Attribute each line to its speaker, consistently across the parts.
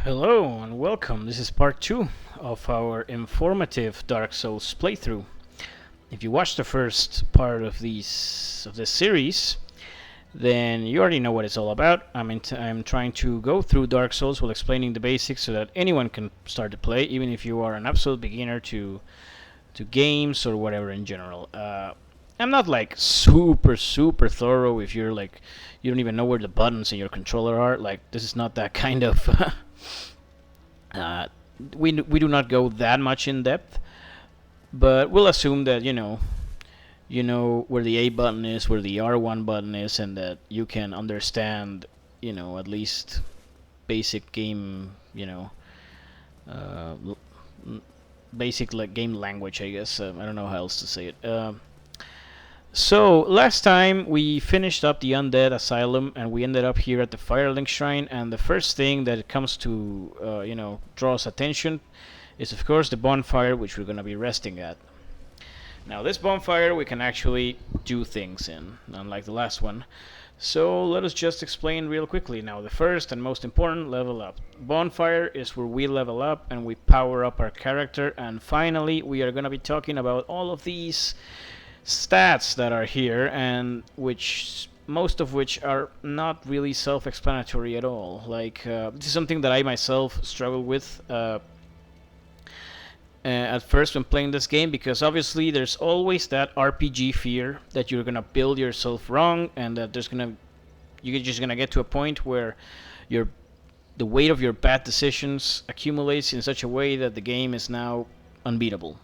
Speaker 1: Hello and welcome. This is part 2 of our informative Dark Souls playthrough. If you watched the first part of this series, then you already know what it's all about. I'm trying to go through Dark Souls while explaining the basics so that anyone can start to play, even if you are an absolute beginner to games or whatever in general. I'm not like super thorough if you're like you don't even know where the buttons in your controller are. Like, this is not that kind of we do not go that much in depth, but we'll assume that you know where the A button is, where the R1 button is, and that you can understand at least basic game uh, basic like game language, I guess. I don't know how else to say it. So last time we finished up the Undead Asylum and we ended up here at the Firelink Shrine, and the first thing that comes to draws attention is of course the bonfire, which we're going to be resting at. Now this bonfire we can actually do things in, unlike the last one. So let us just explain real quickly. Now the first and most important, level up. Bonfire is where we level up and we power up our character, and finally we are going to be talking about all of these stats that are here, and which most of which are not really self-explanatory at all. Like, this is something that I myself struggle with at first when playing this game, because obviously there's always that RPG fear that you're gonna build yourself wrong, and that you're just gonna get to a point where the weight of your bad decisions accumulates in such a way that the game is now unbeatable.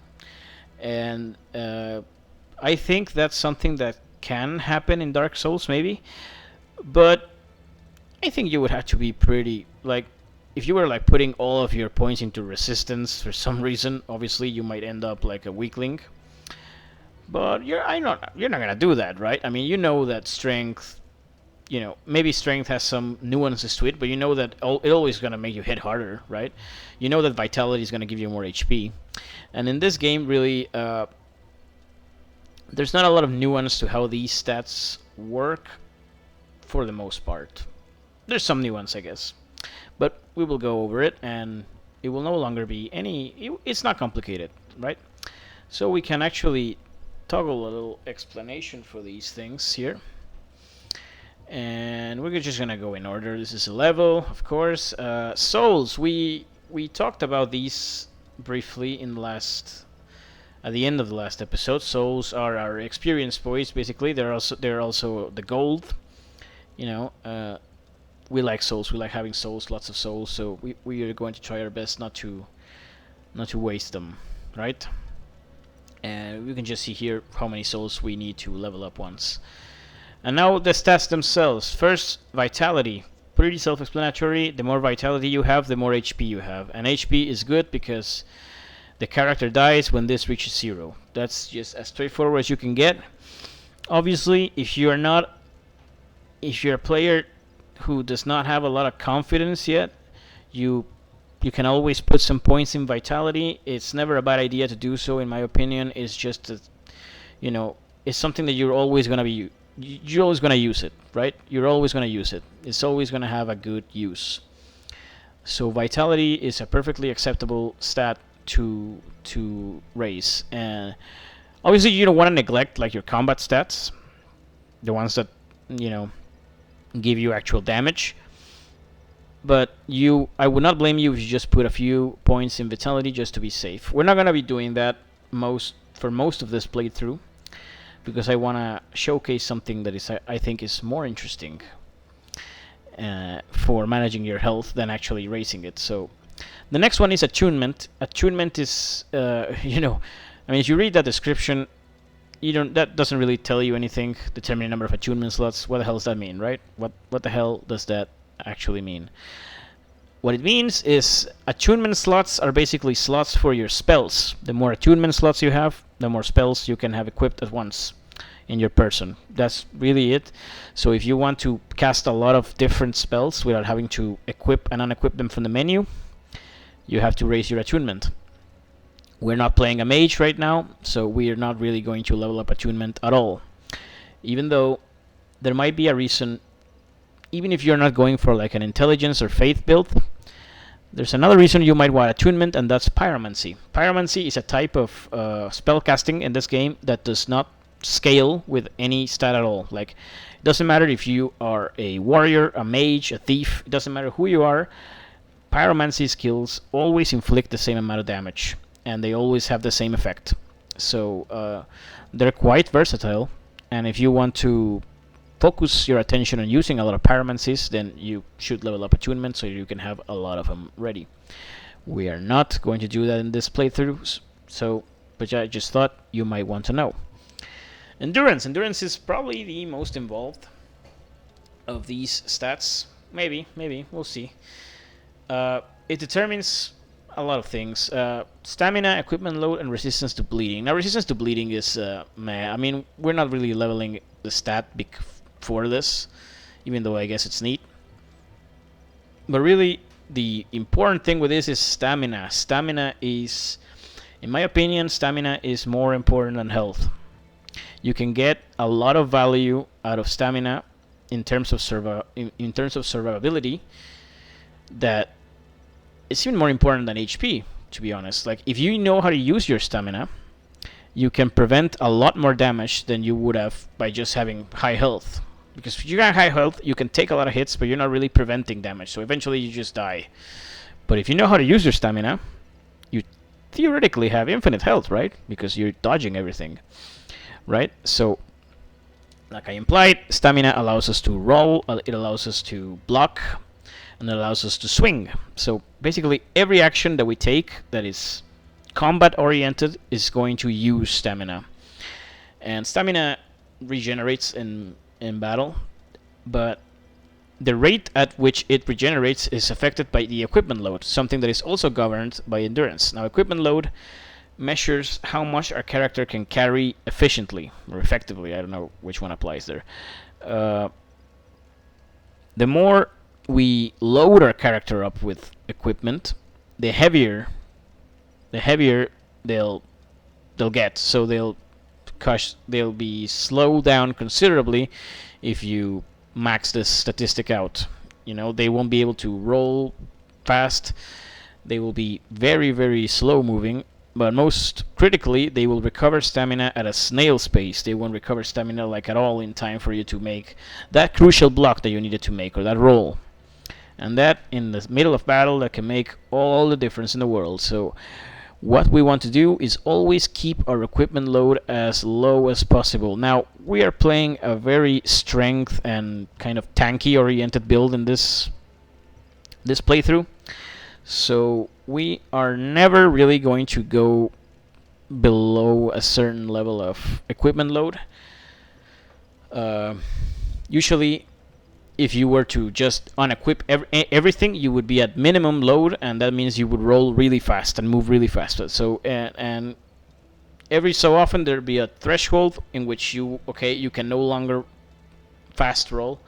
Speaker 1: And I think that's something that can happen in Dark Souls, maybe, but I think you would have to be pretty, like, if you were like putting all of your points into resistance for some reason, obviously you might end up like a weakling. But you're not gonna do that, right? I mean, you know that strength, maybe strength has some nuances to it, but you know that it always gonna make you hit harder, right? You know that vitality is gonna give you more HP, and in this game, really, there's not a lot of nuance to how these stats work for the most part. There's some nuance, I guess, but we will go over it, and it will no longer be it's not complicated, right? So we can actually toggle a little explanation for these things here, and we're just gonna go in order. This is a level, of course. Souls, we talked about these briefly at the end of the last episode. Souls are our experience points, basically. They're also the gold. We like souls. We like having souls, lots of souls. So we are going to try our best not to waste them, right? And we can just see here how many souls we need to level up once. And now the stats themselves. First, vitality. Pretty self-explanatory. The more vitality you have, the more HP you have. And HP is good because the character dies when this reaches 0. That's just as straightforward as you can get. Obviously, if you're a player who does not have a lot of confidence yet, you can always put some points in vitality. It's never a bad idea to do so, in my opinion. It's just that, it's something that you're always gonna use it, right? You're always gonna use it. It's always gonna have a good use. So vitality is a perfectly acceptable stat to raise, and obviously you don't want to neglect like your combat stats, the ones that give you actual damage. But I would not blame you if you just put a few points in vitality just to be safe. We're not gonna be doing that for most of this playthrough, because I want to showcase something that I think is more interesting for managing your health than actually raising it. So the next one is attunement. Attunement is, if you read that description, that doesn't really tell you anything. Determine the number of attunement slots. What the hell does that mean, right? What the hell does that actually mean? What it means is attunement slots are basically slots for your spells. The more attunement slots you have, the more spells you can have equipped at once in your person. That's really it. So if you want to cast a lot of different spells without having to equip and unequip them from the menu, you have to raise your attunement. We're not playing a mage right now, so we're not really going to level up attunement at all. Even though there might be a reason, even if you're not going for like an intelligence or faith build, There's another reason you might want attunement, and that's pyromancy. Pyromancy is a type of spell casting in this game that does not scale with any stat at all. Like, it doesn't matter if you are a warrior, a mage, a thief, it doesn't matter who you are. Pyromancy skills always inflict the same amount of damage, and they always have the same effect. So they're quite versatile, and if you want to focus your attention on using a lot of pyromancies, then you should level up attunement so you can have a lot of them ready. We are not going to do that in this playthrough, but I just thought you might want to know. Endurance. Endurance is probably the most involved of these stats. Maybe, we'll see. It determines a lot of things. Stamina, equipment load, and resistance to bleeding. Now, resistance to bleeding is meh. I mean, we're not really leveling the stat for this, even though I guess it's neat. But really, the important thing with this is stamina. Stamina is, in my opinion, stamina is more important than health. You can get a lot of value out of stamina in terms of survivability that it's even more important than HP, to be honest. Like, if you know how to use your stamina, you can prevent a lot more damage than you would have by just having high health. Because if you got high health, you can take a lot of hits, but you're not really preventing damage, so eventually you just die. But if you know how to use your stamina, you theoretically have infinite health, right? Because you're dodging everything, right? So, like I implied, stamina allows us to roll, it allows us to block, and it allows us to swing. So basically every action that we take that is combat oriented is going to use stamina. And stamina regenerates in battle, but the rate at which it regenerates is affected by the equipment load, something that is also governed by endurance. Now, equipment load measures how much our character can carry efficiently or effectively. I don't know which one applies there. The more we load our character up with equipment, the heavier they'll get. So they'll be slowed down considerably if you max this statistic out. You know, they won't be able to roll fast. They will be very, very slow moving, but most critically, they will recover stamina at a snail's pace. They won't recover stamina like at all in time for you to make that crucial block that you needed to make, or that roll. And that, in the middle of battle, that can make all the difference in the world. So what we want to do is always keep our equipment load as low as possible. Now, we are playing a very strength and kind of tanky oriented build in this playthrough. So we are never really going to go below a certain level of equipment load. Usually, if you were to just unequip everything, you would be at minimum load, and that means you would roll really fast and move really fast. So and every so often there'd be a threshold in which you can no longer fast roll,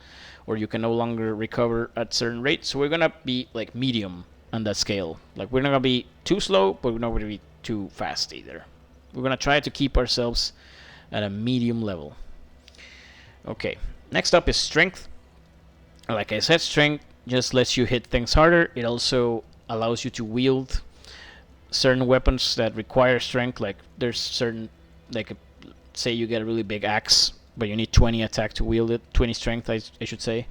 Speaker 1: or you can no longer recover at certain rates. So we're gonna be like medium on that scale. Like, we're not gonna be too slow, but we're not gonna be too fast either. We're gonna try to keep ourselves at a medium level. Okay, next up is strength. Like I said, strength just lets you hit things harder. It also allows you to wield certain weapons that require strength. Like, there's certain, like, say you get a really big axe, but you need 20 attack to wield it, 20 strength, I should say.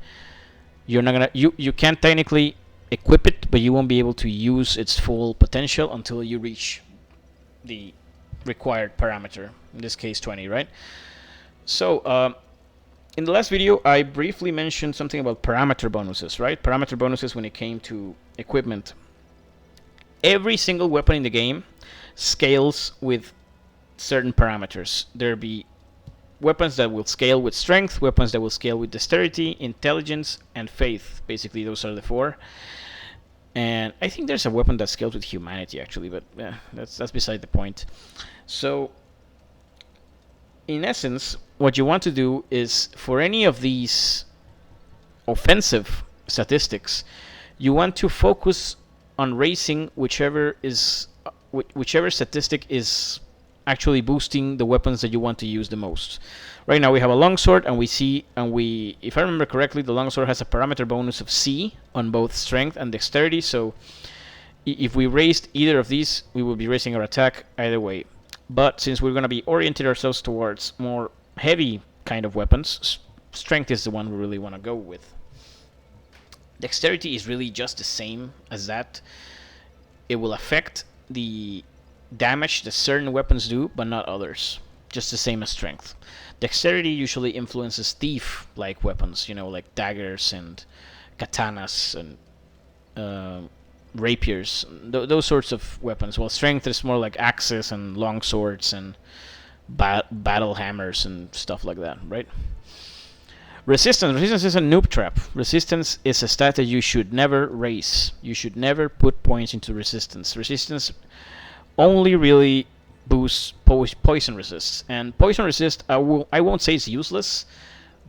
Speaker 1: You're not gonna, you can technically equip it, but you won't be able to use its full potential until you reach the required parameter. In this case, 20, right? So, in the last video, I briefly mentioned something about parameter bonuses, right? Parameter bonuses when it came to equipment. Every single weapon in the game scales with certain parameters. There'll be weapons that will scale with strength, weapons that will scale with dexterity, intelligence, and faith. Basically, those are the four. And I think there's a weapon that scales with humanity, actually, but that's beside the point. So, in essence, what you want to do is, for any of these offensive statistics, you want to focus on raising whichever statistic is actually boosting the weapons that you want to use the most. Right now we have a longsword, and if I remember correctly, the longsword has a parameter bonus of C on both strength and dexterity. So if we raised either of these, we would be raising our attack either way. But since we're going to be oriented ourselves towards more heavy kind of weapons, strength is the one we really want to go with. Dexterity is really just the same as that. It will affect the damage that certain weapons do, but not others. Just the same as strength. Dexterity usually influences thief-like weapons, like daggers and katanas and rapiers, those sorts of weapons. While strength is more like axes and long swords and battle hammers and stuff like that, right? Resistance is a noob trap. Resistance is a stat that you should never raise. You should never put points into resistance. Resistance only really boosts poison resist, and poison resist I won't say it's useless,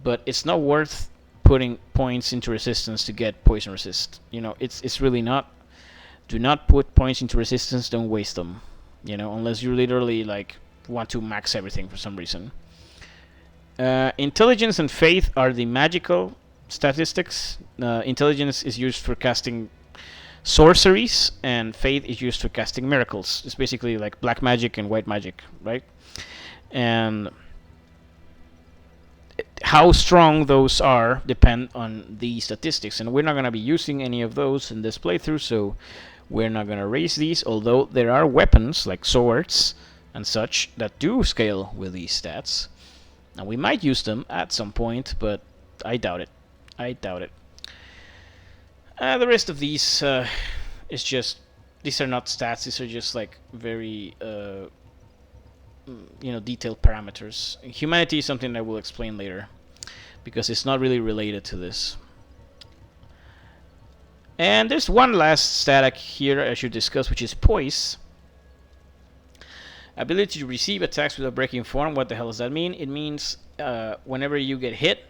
Speaker 1: but it's not worth putting points into resistance to get poison resist. It's really not. Do not put points into resistance. Don't waste them. Unless you literally want to max everything for some reason. Intelligence and faith are the magical statistics. Intelligence is used for casting sorceries, and faith is used for casting miracles. It's basically like black magic and white magic, right? And how strong those are depend on the statistics, and we're not going to be using any of those in this playthrough, so we're not going to raise these, although there are weapons like swords and such that do scale with these stats. Now, we might use them at some point, but I doubt it. The rest of these is just... These are not stats. These are just very detailed parameters. Humanity is something I will explain later, because it's not really related to this. And there's one last stat here I should discuss, which is poise. Ability to receive attacks without breaking form. What the hell does that mean? It means whenever you get hit,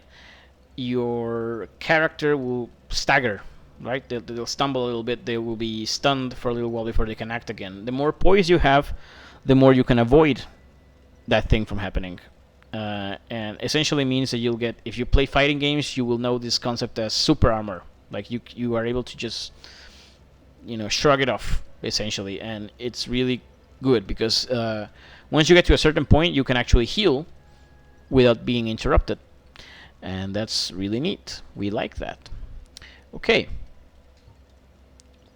Speaker 1: your character will stagger, right? They'll stumble a little bit. They will be stunned for a little while before they can act again. The more poise you have, the more you can avoid that thing from happening. And essentially means that you'll get... If you play fighting games, you will know this concept as super armor. Like you are able to just shrug it off, essentially. And it's really good, because once you get to a certain point, you can actually heal without being interrupted, and that's really neat. We like that. Okay,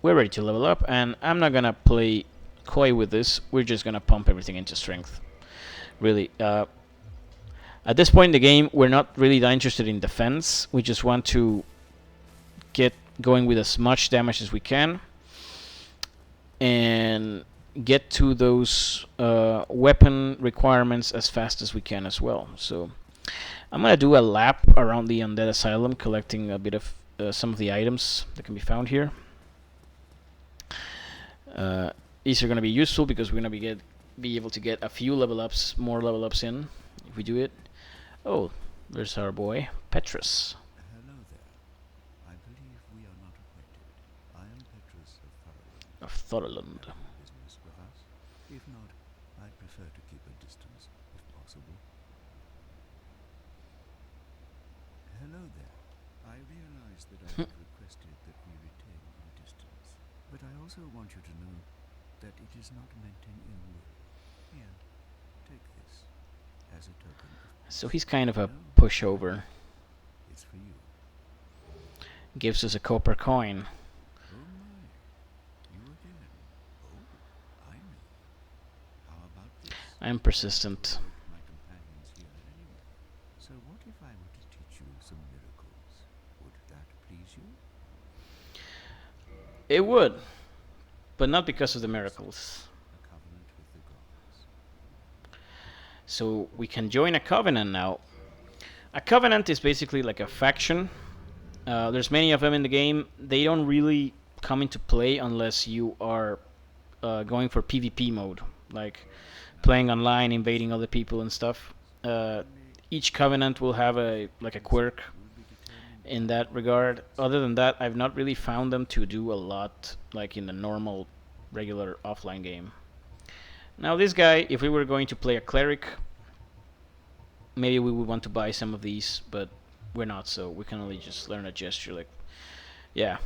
Speaker 1: we're ready to level up, and I'm not gonna play coy with this. We're just gonna pump everything into strength. Really, at this point in the game, we're not really that interested in defense. We just want to get going with as much damage as we can and get to those weapon requirements as fast as we can as well. So I'm gonna do a lap around the Undead Asylum, collecting a bit of some of the items that can be found here. These are gonna be useful because we're gonna be able to get a few more level ups in if we do it. Oh, there's our boy Petrus.
Speaker 2: Hello there. I believe we are not acquainted. I am Petrus of
Speaker 1: Thorolund.
Speaker 2: Business with us. If not, I prefer to keep a distance, if possible. Hello there. I realize that I have requested that we retain our distance, but I also want you to know that it is not meant in ill will. Here, take this as a token of...
Speaker 1: So he's kind of a pushover.
Speaker 2: It's for you.
Speaker 1: Gives us a copper coin.
Speaker 2: Oh my, you again. Oh, I know. How about this?
Speaker 1: I'm persistent.
Speaker 2: My companions here anyway. So what if I were to teach you some miracles? Would that please you?
Speaker 1: It would, but not because of the miracles.
Speaker 2: A covenant with the gods.
Speaker 1: So we can join a covenant now. A covenant is basically like a faction. There's many of them in the game. They don't really come into play unless you are going for PvP mode, like playing online, invading other people and stuff. Each covenant will have a quirk in that regard. Other than that, I've not really found them to do a lot like in the normal, regular offline game. Now this guy, if we were going to play a cleric, maybe we would want to buy some of these, but we're not, so we can only just learn a gesture. Like, yeah,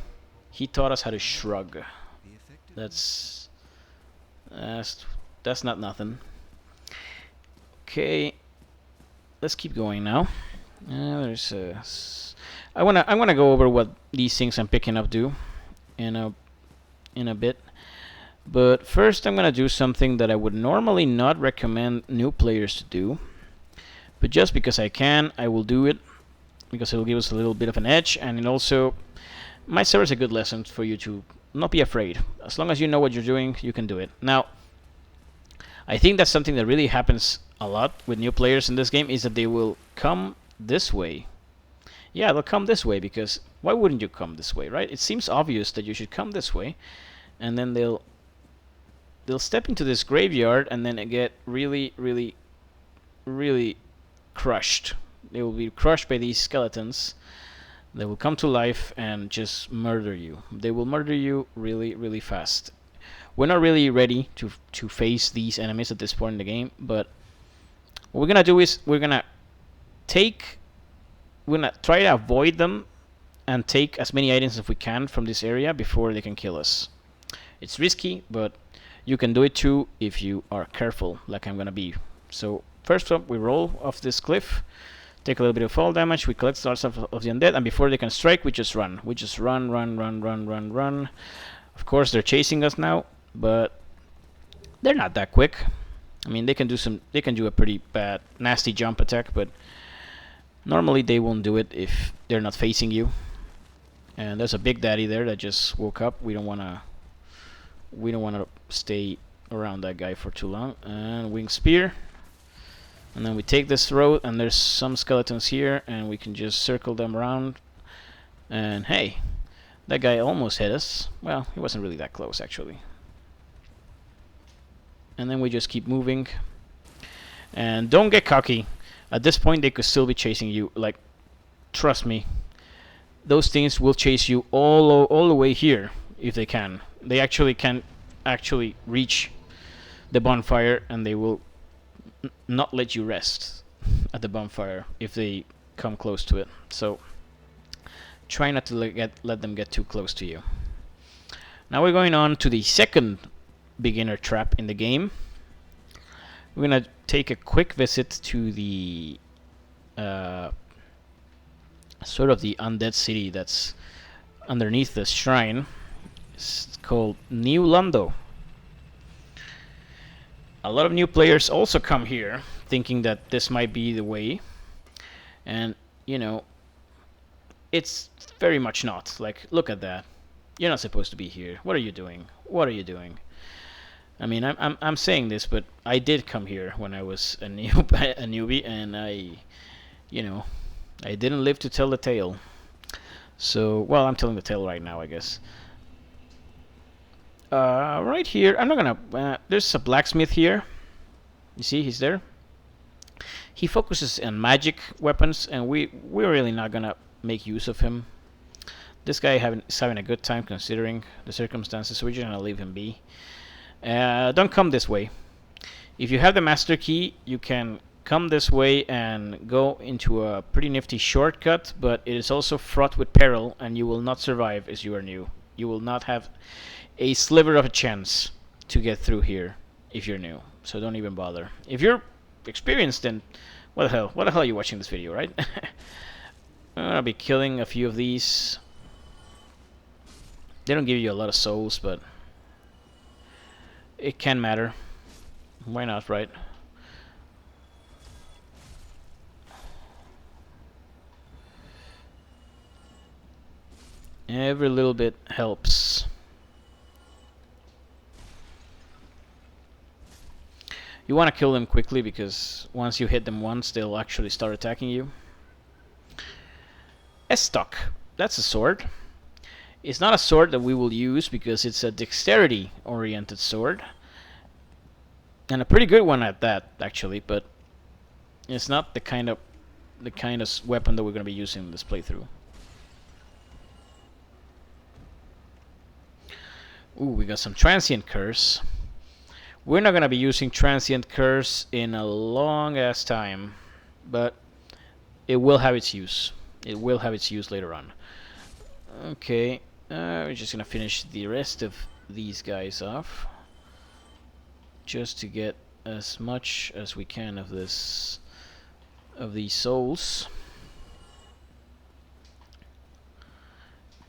Speaker 1: he taught us how to shrug.
Speaker 2: The effective
Speaker 1: That's that's not nothing. Okay, let's keep going now. There's I'm gonna go over what these things I'm picking up do in a bit. But first, I'm gonna do something that I would normally not recommend new players to do. But just because I can, I will do it because it will give us a little bit of an edge, and it also might serve as a good lesson for you to not be afraid. As long as you know what you're doing, you can do it. Now, I think that's something that really happens a lot with new players in this game, is that they will come this way. Yeah, they'll come this way because why wouldn't you come this way, right? It seems obvious that you should come this way, and then they'll step into this graveyard and then get really, really, really crushed. They will be crushed by these skeletons. They will come to life and just murder you. They will murder you really, really fast. We're not really ready to face these enemies at this point in the game, but what we're gonna do is we're gonna try to avoid them and take as many items as we can from this area before they can kill us. It's risky, but you can do it too if you are careful, like I'm gonna be. So first up, we roll off this cliff, take a little bit of fall damage, we collect stars of the undead, and before they can strike, we just run. We just run, run, run, run, run, run. Of course, they're chasing us now, but they're not that quick. I mean, they can do a pretty bad, nasty jump attack, but normally they won't do it if they're not facing you. And there's a big daddy there that just woke up. We don't wanna stay around that guy for too long. And wing spear. And then we take this road, and there's some skeletons here, and we can just circle them around. And hey, that guy almost hit us. Well, he wasn't really that close, actually. And then we just keep moving. And don't get cocky. At this point, they could still be chasing you. Like, trust me, those things will chase you all the way here if they can. They actually can reach the bonfire, and they will not let you rest at the bonfire if they come close to it. So try not to let them get too close to you. Now we're going on to the second beginner trap in the game. We're gonna take a quick visit to the sort of the undead city that's underneath this shrine. It's called New Lando. A lot of new players also come here thinking that this might be the way, and you know, it's very much not. Like, look at that. You're not supposed to be here. What are you doing? What are you doing? I mean, I'm saying this, but I did come here when I was a newbie, and I didn't live to tell the tale. So, well, I'm telling the tale right now, I guess. Right here, I'm not gonna. There's a blacksmith here. You see, he's there. He focuses on magic weapons, and we're really not gonna make use of him. This guy is having a good time considering the circumstances, so we're just gonna leave him be. Don't come this way. If you have the master key, you can come this way and go into a pretty nifty shortcut, but it is also fraught with peril, and you will not survive as you are new. You will not have a sliver of a chance to get through here if you're new. So don't even bother. If you're experienced, then what the hell? What the hell are you watching this video, right? I'm gonna be killing a few of these. They don't give you a lot of souls, but it can matter. Why not, right? Every little bit helps. You want to kill them quickly, because once you hit them once, they'll actually start attacking you. Estoc. That's a sword. It's not a sword that we will use because it's a dexterity-oriented sword. And a pretty good one at that, actually, but it's not the kind of weapon that we're going to be using in this playthrough. Ooh, we got some transient curse. We're not going to be using transient curse in a long ass time, but it will have its use. It will have its use later on. Okay, we're just going to finish the rest of these guys off, just to get as much as we can of these souls.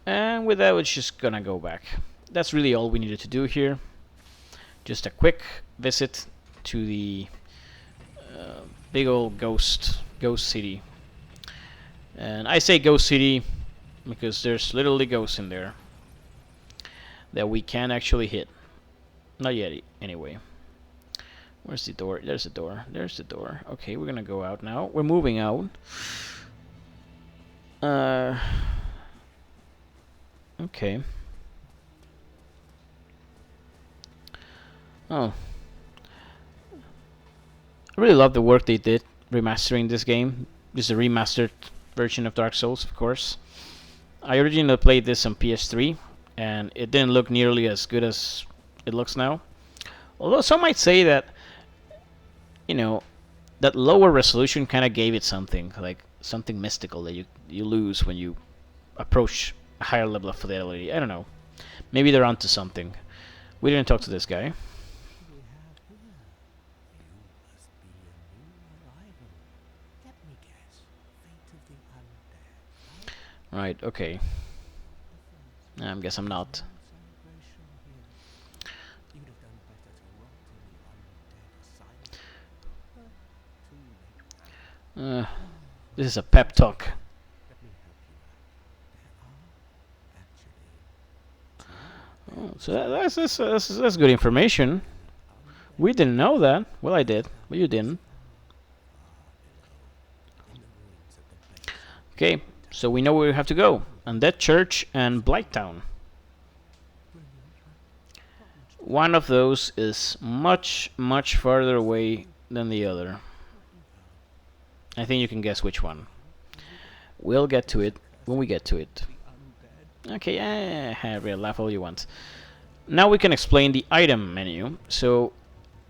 Speaker 1: And with that, we're just gonna go back. That's really all we needed to do here. Just a quick visit to the big old ghost city. And I say ghost city because there's literally ghosts in there that we can actually hit. Not yet, anyway. Where's the door? There's the door. There's the door. Okay, we're gonna go out now. We're moving out. Okay. Oh. I really love the work they did remastering this game. This is a remastered version of Dark Souls, of course. I originally played this on PS3, and it didn't look nearly as good as it looks now. Although some might say that, you know, that lower resolution kind of gave it something, like something mystical that you lose when you approach a higher level of fidelity. I don't know. Maybe they're onto something. We didn't talk to this guy. Right, okay. I guess I'm not. This is a pep talk. Oh, so that's good information. We didn't know that. Well, I did, but you didn't. Okay, so we know where we have to go. Undead Church and Blighttown. One of those is much, much farther away than the other. I think you can guess which one. We'll get to it when we get to it. Okay, Harry, laugh all you want. Now we can explain the item menu. So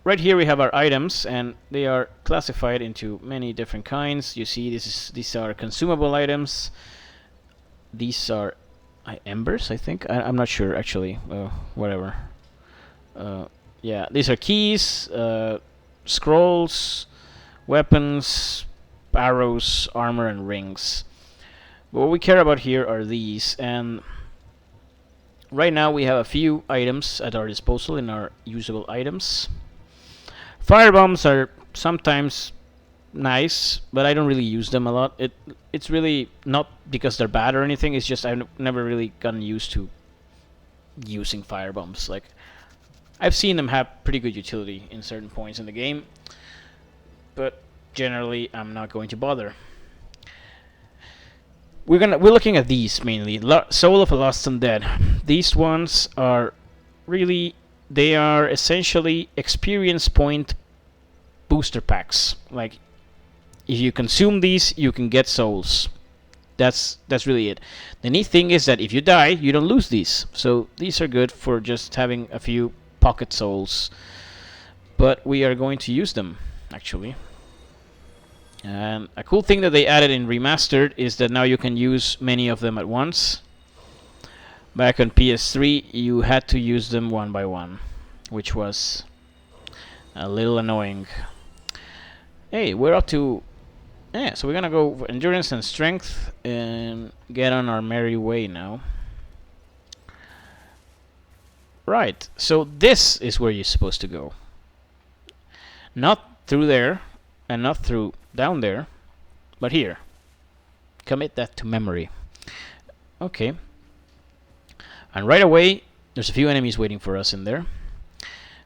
Speaker 1: right here we have our items, and they are classified into many different kinds. You see, these are consumable items. These are embers, I think. I'm not sure actually. Whatever. Yeah, these are keys, scrolls, weapons, arrows, armor, and rings. But what we care about here are these, and right now we have a few items at our disposal in our usable items. Firebombs are sometimes nice, but I don't really use them a lot. It's really not because they're bad or anything. It's just I've never really gotten used to using firebombs. Like, I've seen them have pretty good utility in certain points in the game, but generally I'm not going to bother. We're looking at these mainly. Soul of a Lost Undead. These ones are really, they are essentially experience point booster packs. Like, if you consume these, you can get souls. That's really it. The neat thing is that if you die, you don't lose these. So these are good for just having a few pocket souls. But we are going to use them, actually. And a cool thing that they added in Remastered is that now you can use many of them at once. Back on PS3, you had to use them one by one, which was a little annoying. Hey, we're up to... Yeah, so we're gonna go for endurance and strength and get on our merry way now. Right, so this is where you're supposed to go. Not through there, and not through down there, but here. Commit that to memory. Okay. And right away, there's a few enemies waiting for us in there.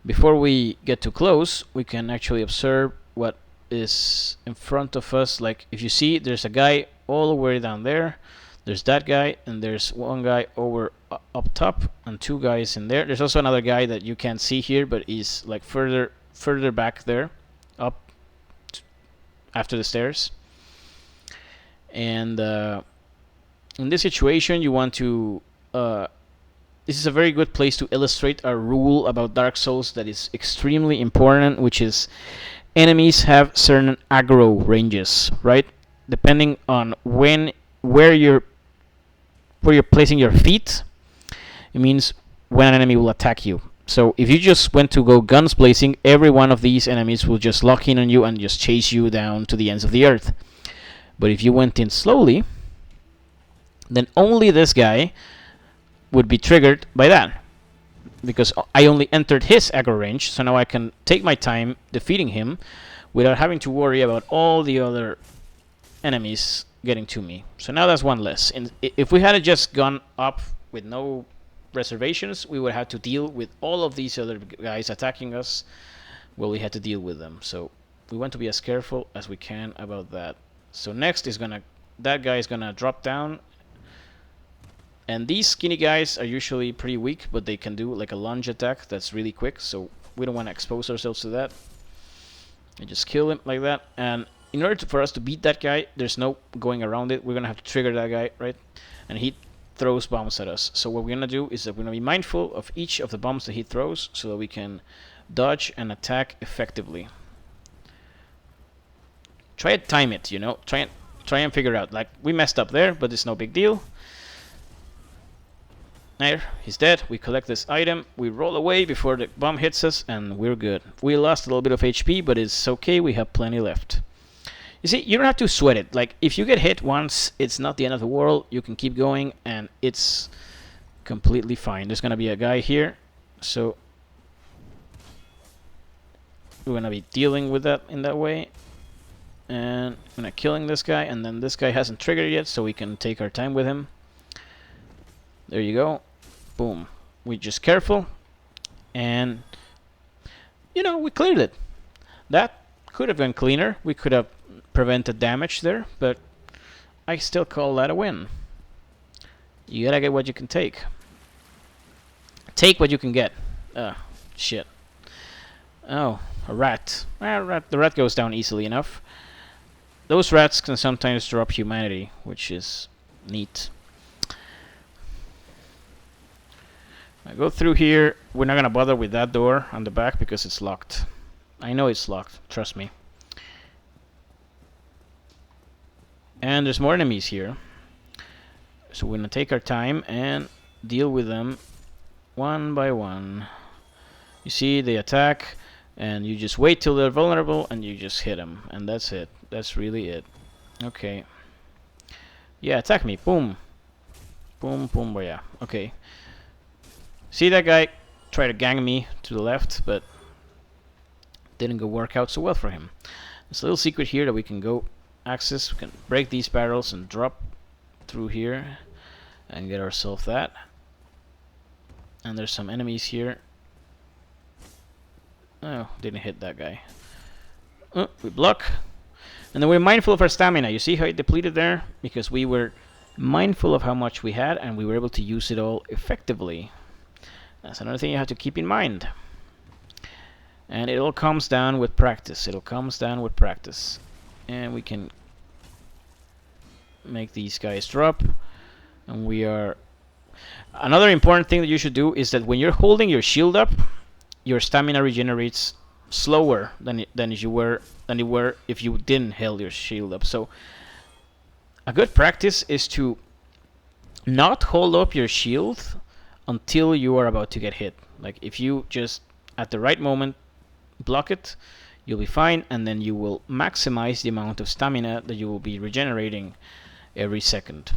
Speaker 1: Before we get too close, we can actually observe what is in front of us. Like, if you see, there's a guy all the way down there. There's that guy, and there's one guy over up top, and two guys in there. There's also another guy that you can't see here, but he's like further back there, up after the stairs. And in this situation, you want to... this is a very good place to illustrate a rule about Dark Souls that is extremely important, which is enemies have certain aggro ranges, right? Depending on where you're placing your feet, it means when an enemy will attack you. So if you just went to go guns blazing, every one of these enemies will just lock in on you and just chase you down to the ends of the earth. But if you went in slowly, then only this guy would be triggered by that. Because I only entered his aggro range, so now I can take my time defeating him without having to worry about all the other enemies getting to me. So now that's one less. And if we had just gone up with no reservations, we would have to deal with all of these other guys attacking us. Well, we had to deal with them. So we want to be as careful as we can about that. So next is that guy is gonna drop down. And these skinny guys are usually pretty weak, but they can do like a lunge attack that's really quick, so we don't want to expose ourselves to that. And just kill him like that. And in order for us to beat that guy, there's no going around it. We're going to have to trigger that guy, right? And he throws bombs at us. So what we're going to do is that we're going to be mindful of each of the bombs that he throws so that we can dodge and attack effectively. Try and time it, you know? Try and figure out. Like, we messed up there, but it's no big deal. There, he's dead. We collect this item, we roll away before the bomb hits us, and we're good. We lost a little bit of HP, but it's okay, we have plenty left. You see, you don't have to sweat it. Like, if you get hit once, it's not the end of the world. You can keep going, and it's completely fine. There's gonna be a guy here, so we're gonna be dealing with that in that way. And I'm gonna killing this guy, and then this guy hasn't triggered yet, so we can take our time with him. There you go. Boom. We're just careful, and you know, we cleared it. That could have been cleaner. We could have prevented damage there, but I still call that a win. You gotta get what you can take. Take what you can get. Shit. Oh, a rat. The rat goes down easily enough. Those rats can sometimes drop humanity, which is neat. I go through here. We're not gonna bother with that door on the back because it's locked. I know it's locked, trust me. And there's more enemies here. So we're gonna take our time and deal with them one by one. You see, they attack, and you just wait till they're vulnerable, and you just hit them. And that's it. That's really it. Okay. Yeah, attack me. Boom. Boom, boom, oh yeah. Okay. See that guy try to gang me to the left, but didn't go work out so well for him. There's a little secret here that we can go access. We can break these barrels and drop through here and get ourselves that. And there's some enemies here. Oh, didn't hit that guy. We block. And then we're mindful of our stamina. You see how it depleted there? Because we were mindful of how much we had, and we were able to use it all effectively. That's another thing you have to keep in mind. And it all comes down with practice. It'll comes down with practice. And we can make these guys drop. And we are... Another important thing that you should do is that when you're holding your shield up, your stamina regenerates slower than you were if you didn't hold your shield up. So a good practice is to not hold up your shield until you are about to get hit. Like, if you just at the right moment block it, you'll be fine, and then you will maximize the amount of stamina that you will be regenerating every second.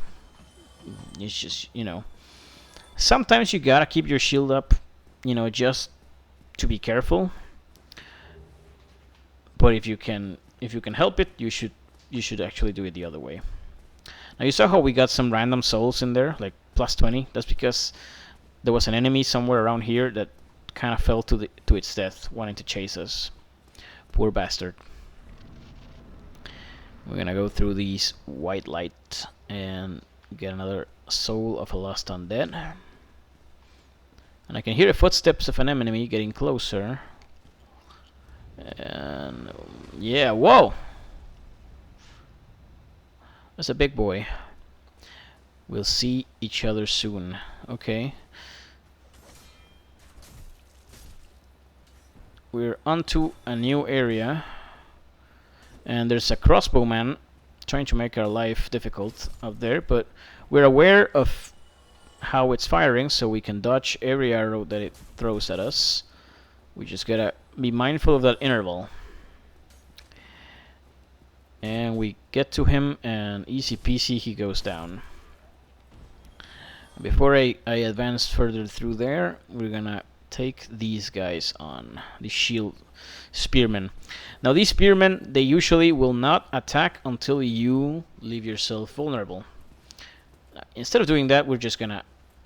Speaker 1: It's just, you know, sometimes you gotta keep your shield up, you know, just to be careful. But if you can help it, you should actually do it the other way. Now you saw how we got some random souls in there, like plus 20. That's because there was an enemy somewhere around here that kind of fell to its death, wanting to chase us. Poor bastard. We're gonna go through these white light and get another soul of a lost undead. And I can hear the footsteps of an enemy getting closer. And yeah, whoa! That's a big boy. We'll see each other soon. Okay. We're onto a new area, and there's a crossbowman trying to make our life difficult up there, but we're aware of how it's firing so we can dodge every arrow that it throws at us. We just gotta be mindful of that interval. And we get to him, and easy peasy, he goes down. Before I advance further through there, we're gonna take these guys on. The shield spearmen. Now these spearmen, they usually will not attack until you leave yourself vulnerable. Instead of doing that, we're just gonna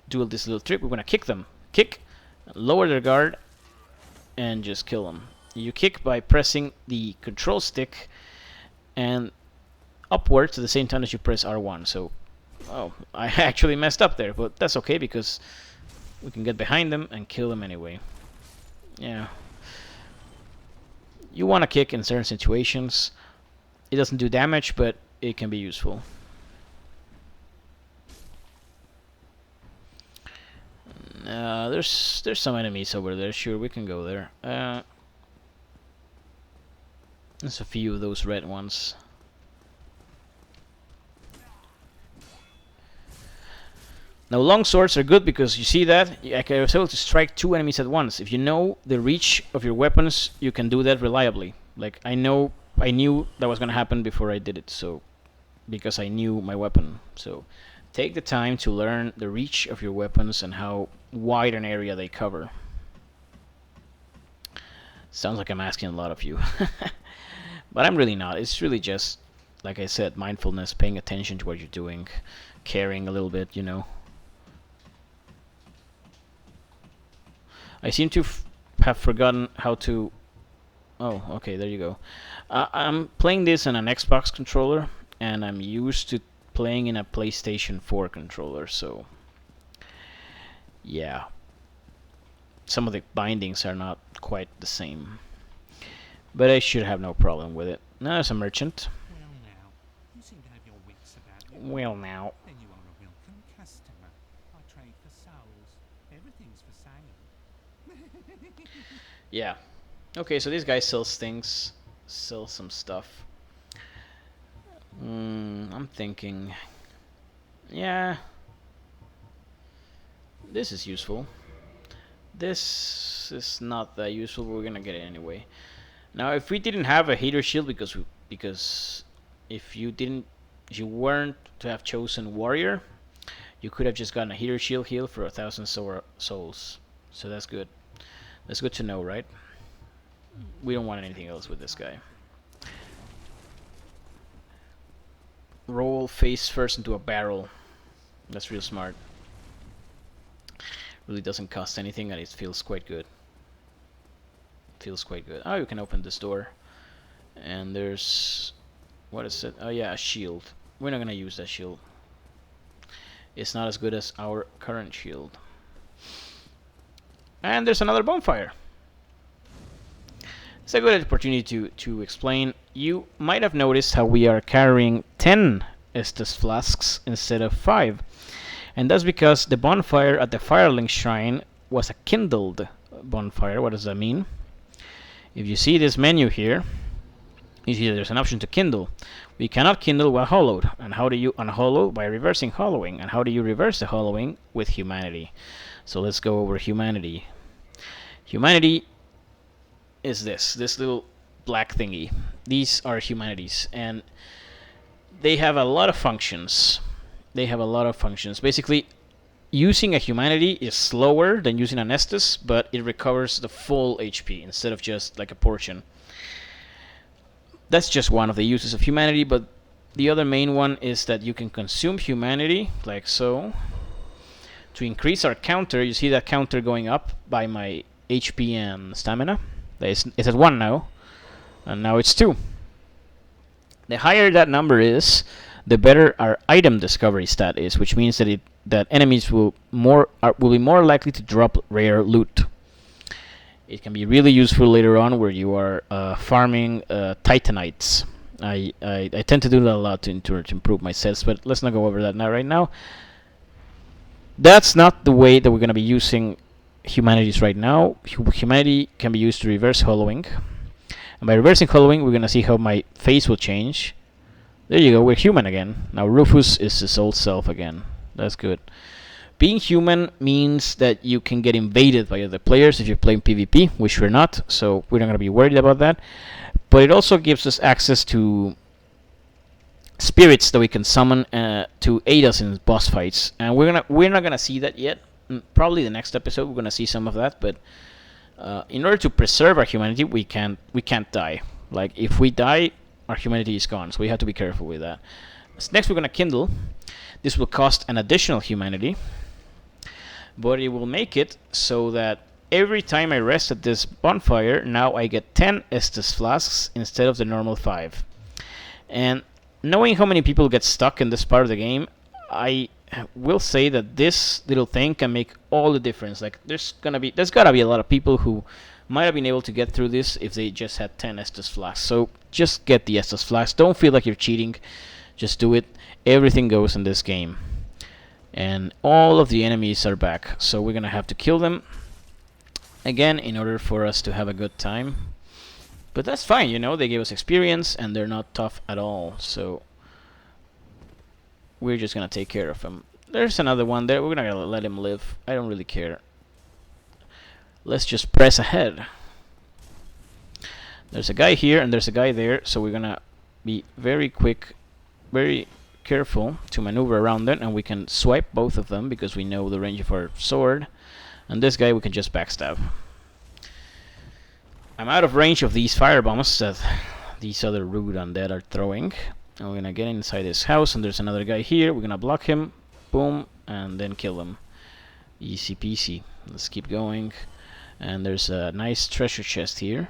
Speaker 1: do this little trick. We're gonna kick them. Kick, lower their guard, and just kill them. You kick by pressing the control stick and upwards at the same time as you press R1. So, oh, I actually messed up there, but that's okay because we can get behind them and kill them anyway. Yeah. You want to kick in certain situations. It doesn't do damage, but it can be useful. There's some enemies over there. Sure, we can go there. There's a few of those red ones. Now long swords are good because you see that I was able to strike 2 enemies at once. If you know the reach of your weapons, you can do that reliably. Like I knew that was gonna happen before I did it, so because I knew my weapon. So take the time to learn the reach of your weapons and how wide an area they cover. Sounds like I'm asking a lot of you. But I'm really not. It's really just, like I said, mindfulness, paying attention to what you're doing, caring a little bit, you know. I seem to have forgotten how to... Oh, okay, there you go. I'm playing this on an Xbox controller, and I'm used to playing in a PlayStation 4 controller, so... yeah. Some of the bindings are not quite the same. But I should have no problem with it. Now there's a merchant.
Speaker 3: Well now, you seem to have your wits about you.
Speaker 1: Well now.
Speaker 3: Then you are a welcome customer. I trade for souls. Everything's for sale.
Speaker 1: Yeah. Okay, so this guy sells things. Sells some stuff. I'm thinking... yeah. This is useful. This is not that useful, but we're gonna get it anyway. Now, if we didn't have a heater shield, because if you weren't to have chosen warrior, you could have just gotten a heater shield heal for 1,000 souls. So that's good. That's good to know, right? We don't want anything else with this guy. Roll face first into a barrel. That's real smart. Really doesn't cost anything, and it feels quite good. Feels quite good. Oh, you can open this door. And there's... what is it? Oh yeah, a shield. We're not gonna use that shield. It's not as good as our current shield. And there's another bonfire. It's a good opportunity to explain. You might have noticed how we are carrying 10 Estus flasks instead of 5. And that's because the bonfire at the Firelink Shrine was a kindled bonfire. What does that mean? If you see this menu here, you see there's an option to kindle. We cannot kindle while hollowed. And how do you unhollow? By reversing hollowing. And how do you reverse the hollowing? With humanity. So let's go over humanity. Humanity is this little black thingy. These are humanities, and they have a lot of functions. Basically, using a humanity is slower than using an Estus, but it recovers the full HP instead of just like a portion. That's just one of the uses of humanity, but the other main one is that you can consume humanity, like so, to increase our counter. You see that counter going up by my HP and stamina. It's at 1 now, and now it's 2. The higher that number is, the better our item discovery stat is, which means that enemies will be more likely to drop rare loot. It can be really useful later on where you are farming Titanites. I tend to do that a lot to improve my sets, but let's not go over that right now. That's not the way that we're going to be using humanities right now. Humanity can be used to reverse hollowing. And by reversing hollowing, we're going to see how my face will change. There you go, we're human again. Now Rufus is his old self again. That's good. being human means that you can get invaded by other players if you're playing PvP, which we're not, so we're not going to be worried about that. But it also gives us access to spirits that we can summon to aid us in boss fights, and we're not gonna see that yet. Probably the next episode we're gonna see some of that. But in order to preserve our humanity, we can't die. Like if we die, our humanity is gone. So we have to be careful with that. So next, we're gonna kindle. This will cost an additional humanity, but it will make it so that every time I rest at this bonfire, now I get 10 Estus flasks instead of the normal 5. And knowing how many people get stuck in this part of the game, I will say that this little thing can make all the difference. Like there's gotta be a lot of people who might have been able to get through this if they just had 10 Estus flasks. So just get the Estus flasks. Don't feel like you're cheating. Just do it. Everything goes in this game. And all of the enemies are back. So we're gonna have to kill them again in order for us to have a good time. But that's fine, you know, they gave us experience and they're not tough at all, so we're just gonna take care of him. There's another one there, we're not gonna let him live. I don't really care. Let's just press ahead. There's a guy here and there's a guy there, so we're gonna be very quick, very careful to maneuver around them, and we can swipe both of them because we know the range of our sword. And this guy we can just backstab. I'm out of range of these fire bombs that these other rude undead are throwing. And we're gonna get inside this house, and there's another guy here. We're gonna block him, boom, and then kill him. Easy peasy. Let's keep going. And there's a nice treasure chest here.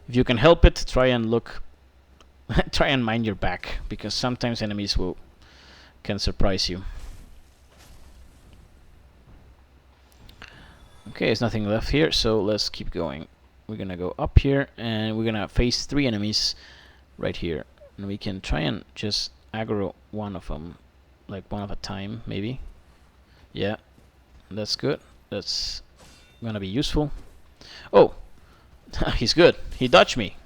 Speaker 1: If you can help it, try and look, try and mind your back, because sometimes enemies can surprise you. Okay, there's nothing left here, so let's keep going. We're gonna go up here, and we're gonna face 3 enemies right here. And we can try and just aggro one of them, like one at a time, maybe. Yeah, that's good. That's gonna be useful. Oh, he's good. He dodged me.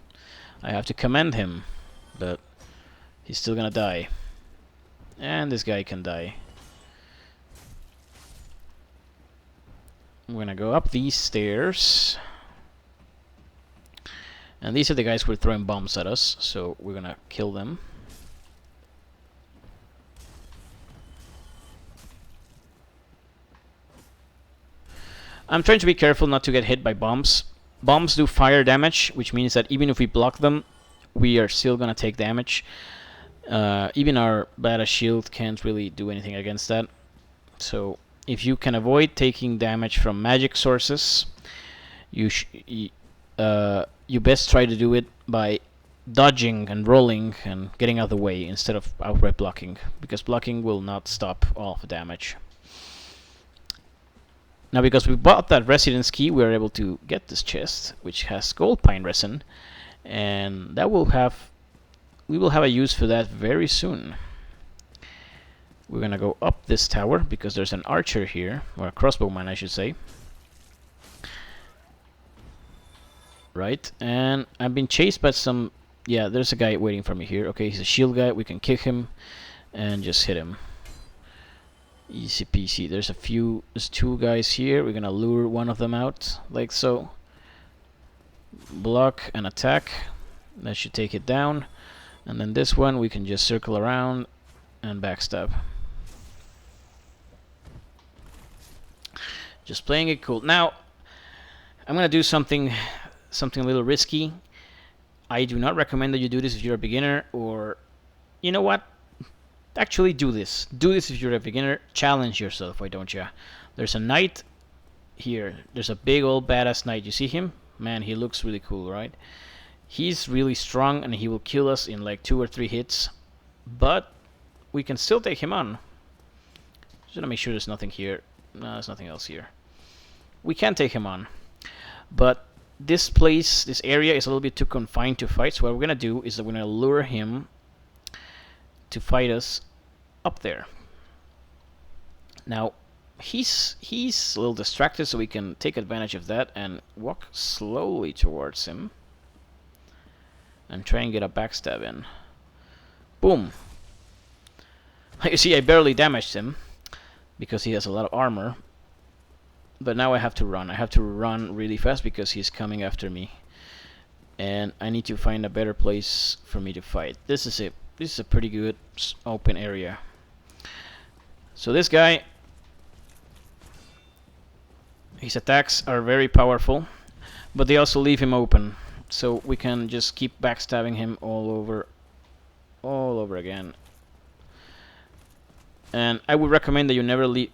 Speaker 1: I have to commend him, but he's still gonna die. And this guy can die. We're gonna go up these stairs, and these are the guys who are throwing bombs at us, so we're gonna kill them. I'm trying to be careful not to get hit by bombs. Bombs do fire damage, which means that even if we block them, we are still gonna take damage. Even our badass shield can't really do anything against that. So if you can avoid taking damage from magic sources, you best try to do it by dodging and rolling and getting out of the way instead of outright blocking, because blocking will not stop all of the damage. Now, because we bought that residence key, we are able to get this chest, which has gold pine resin, and that we will have a use for that very soon. We're gonna go up this tower because there's an archer here, or a crossbowman, I should say. Right, and I've been chased by some. Yeah, there's a guy waiting for me here. Okay, he's a shield guy. We can kick him and just hit him. Easy peasy. There's 2 guys here. We're gonna lure one of them out, like so. Block and attack. That should take it down. And then this one, we can just circle around and backstab. Just playing it cool. Now, I'm gonna do something a little risky. I do not recommend that you do this if you're a beginner, or you know what? Actually, do this. Do this if you're a beginner. Challenge yourself, why don't you? There's a knight here. There's a big old badass knight. You see him? Man, he looks really cool, right? He's really strong, and he will kill us in like 2 or 3 hits. But we can still take him on. Just gonna make sure there's nothing here. No, there's nothing else here. We can take him on. But this place, this area is a little bit too confined to fight. So what we're gonna do is that we're gonna lure him to fight us up there. Now, he's a little distracted, so we can take advantage of that and walk slowly towards him and try and get a backstab in. Boom. You see, I barely damaged him. because he has a lot of armor. But now I have to run. I have to run really fast because he's coming after me. And I need to find a better place for me to fight. This is a pretty good open area. So this guy, his attacks are very powerful, but they also leave him open. So we can just keep backstabbing him all over again. And I would recommend that you never leave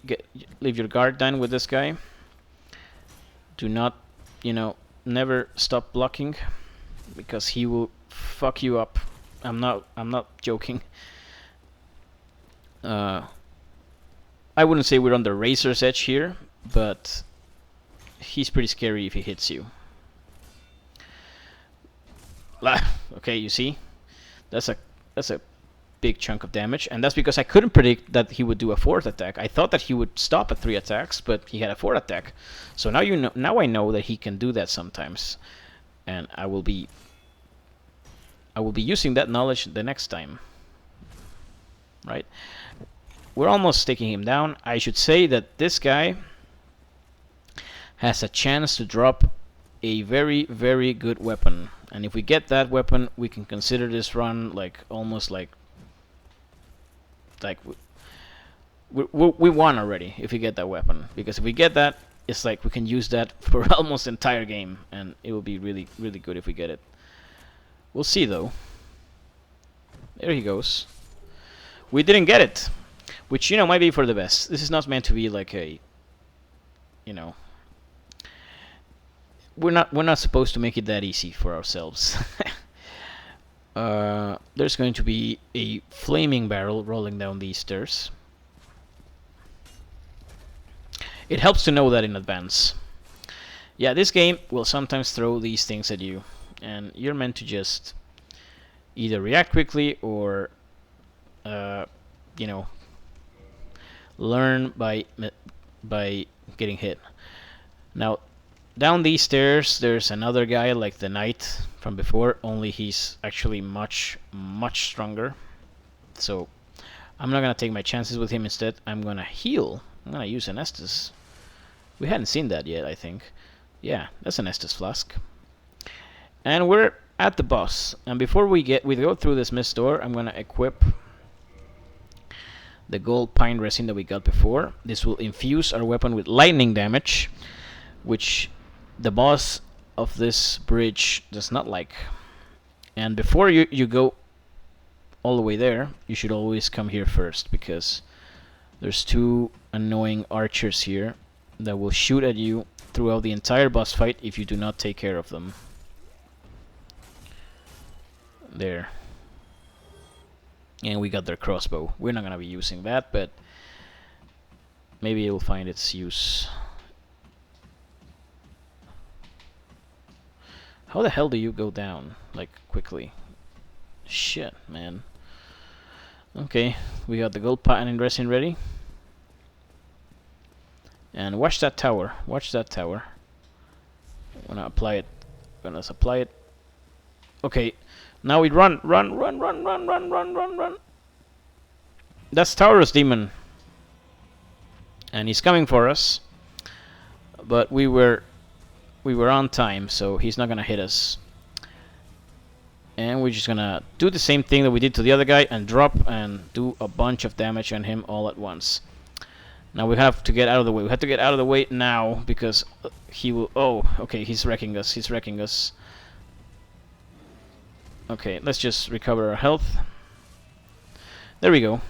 Speaker 1: your guard down with this guy. Do not, never stop blocking, because he will fuck you up. I'm not joking. I wouldn't say we're on the razor's edge here, but he's pretty scary if he hits you. Okay, you see? That's a big chunk of damage, and that's because I couldn't predict that he would do a 4th attack. I thought that he would stop at 3 attacks, but he had a 4th attack. So now now I know that he can do that sometimes, and I will be using that knowledge the next time. Right? We're almost taking him down. I should say that this guy has a chance to drop a very, very good weapon, and if we get that weapon, we can consider this run almost like we won already if we get that weapon, because if we get that, it's like we can use that for almost the entire game, and it will be really, really good if we get it. We'll see though. There he goes. We didn't get it, which might be for the best. This is not meant to be like a, we're not supposed to make it that easy for ourselves. There's going to be a flaming barrel rolling down these stairs. It helps to know that in advance. Yeah, this game will sometimes throw these things at you, and you're meant to just either react quickly or, learn by getting hit. Now, down these stairs, there's another guy like the knight from before, only he's actually much, much stronger. So I'm not gonna take my chances with him. Instead, I'm gonna heal. I'm gonna use an Estus. We hadn't seen that yet, I think. Yeah, that's an Estus flask. And we're at the boss. And before we go through this mist door, I'm gonna equip the gold pine resin that we got before. This will infuse our weapon with lightning damage, which the boss of this bridge does not like. And before you go all the way there, you should always come here first, because there's 2 annoying archers here that will shoot at you throughout the entire boss fight if you do not take care of them. There. And we got their crossbow. We're not gonna be using that, but maybe it will find its use. How the hell do you go down, quickly? Shit, man. Okay, we got the gold pattern resin ready. And watch that tower. Watch that tower. I'm gonna apply it. Gonna apply it. Okay, now we run. That's Taurus demon. And he's coming for us. But we were on time, so he's not gonna hit us. And we're just gonna do the same thing that we did to the other guy and drop and do a bunch of damage on him all at once. Now we have to get out of the way. We have to get out of the way now, because he will... Oh, okay, he's wrecking us. He's wrecking us. Okay, let's just recover our health. There we go.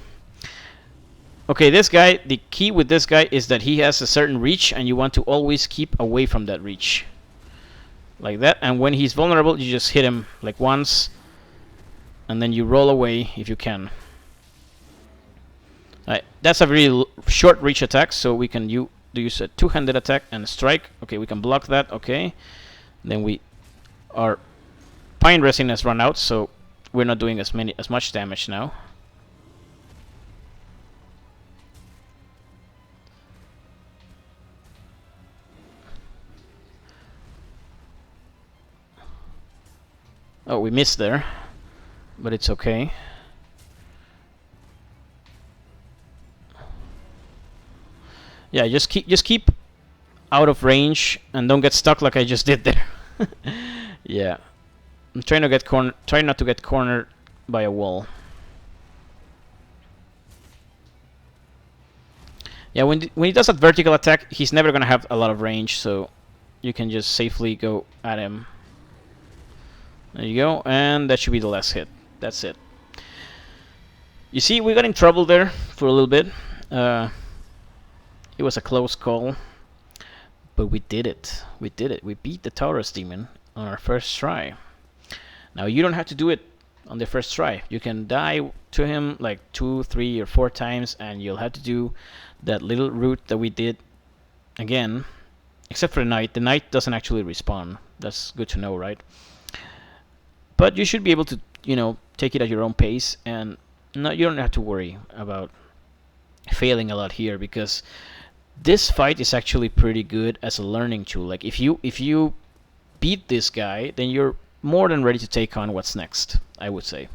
Speaker 1: Okay, this guy, the key with this guy is that he has a certain reach, and you want to always keep away from that reach. Like that, and when he's vulnerable, you just hit him like once, and then you roll away if you can. Alright, that's a very short reach attack, so we can use a 2-handed attack and a strike. Okay, we can block that, okay. Then our pine resin has run out, so we're not doing as much damage now. Oh, we missed there, but it's okay. Yeah, just keep out of range and don't get stuck like I just did there. Yeah, I'm trying to get try not to get cornered by a wall. Yeah, when he does that vertical attack, he's never gonna have a lot of range, so you can just safely go at him. There you go, and that should be the last hit. That's it. You see, we got in trouble there for a little bit. It was a close call, but we did it. We did it. We beat the Taurus demon on our first try. Now you don't have to do it on the first try. You can die to him like 2, 3, or 4 times, and you'll have to do that little route that we did again. Except for the knight. The knight doesn't actually respawn. That's good to know, right? But you should be able to, take it at your own pace, and you don't have to worry about failing a lot here, because this fight is actually pretty good as a learning tool. Like if you beat this guy, then you're more than ready to take on what's next, I would say.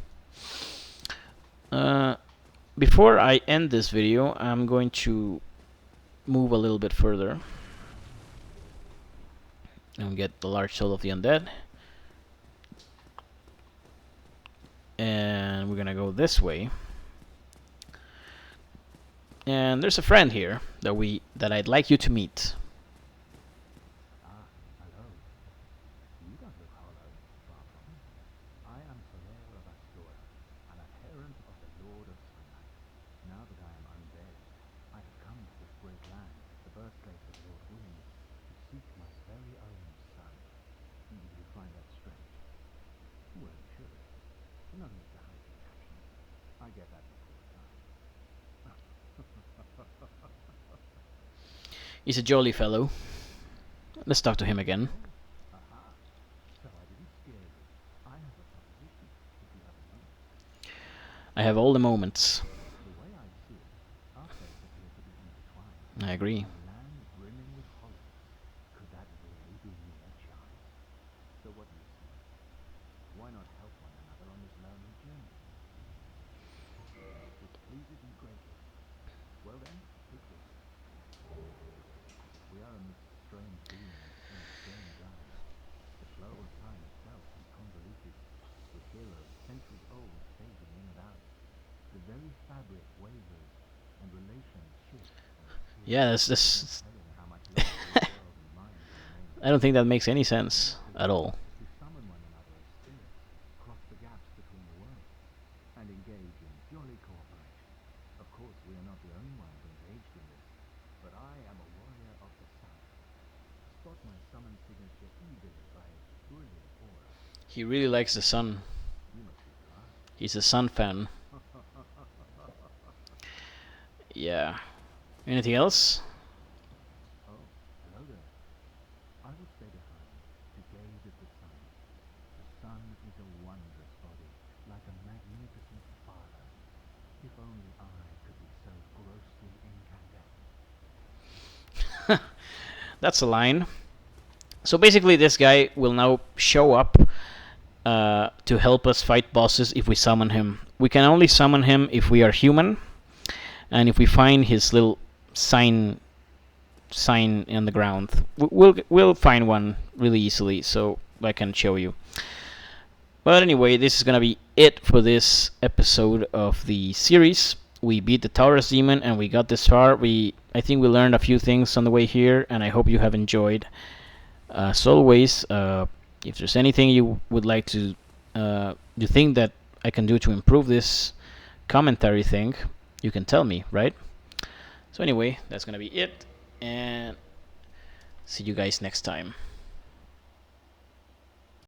Speaker 1: Before I end this video, I'm going to move a little bit further and get the large soul of the undead. And we're gonna go this way. And there's a friend here that I'd like you to meet.
Speaker 2: Ah, hello. You don't look hollow, far from it. I am Solaire of Astora, an adherent of the Lord of Sunlight. Now that I am undead, I have come to this great land, the birthplace of Lord Wind, to seek my very own son. Do you find that strange? Well, it should. No need to hide your reaction. I get that before the time.
Speaker 1: He's a jolly fellow. Let's talk to him again.
Speaker 2: Aha! So I didn't scare you. I have a proposition, if you have a moment.
Speaker 1: I have all the moments.
Speaker 2: The way I see it, our fates appear to be intertwined.
Speaker 1: I agree.
Speaker 2: A land brimming with horrors. Could that really be me a chance? So what do you say? Why not help one another on this lonely journey? It pleases me greatly. Well then, take this. We are amidst strange beings in a strange land. The flow of time itself is convoluted, with heroes centuries old fading in and out. The very fabric wavers, and relations shift.
Speaker 1: Yeah, this.
Speaker 2: Telling how much love the world and mind remain.
Speaker 1: I don't think that makes any sense at all.
Speaker 2: To summon one another as spirits, cross the gaps between the worlds, and engage in jolly cooperation. Of course, we are not the only ones engaged in this, but I am a warrior of the sun. Spot my summon signature easily by its brilliant aura.
Speaker 1: He really likes the sun.
Speaker 2: You must be glad.
Speaker 1: He's a sun fan. Yeah. Anything else?
Speaker 2: Oh, hello there. I will stay behind to gaze at the sun. The sun is a wondrous body, like a magnificent fire. If only I could be so grossly incandescent.
Speaker 1: That's a line. So basically, this guy will now show up to help us fight bosses if we summon him. We can only summon him if we are human, and if we find his little sign in the ground. We'll find one really easily, so I can show you. But anyway, this is gonna be it for this episode of the series. We beat the Taurus demon and we got this far. I think we learned a few things on the way here, and I hope you have enjoyed. As always, if there's anything you would like to you think that I can do to improve this commentary thing, you can tell me, right? So anyway, that's gonna be it, and see you guys next time.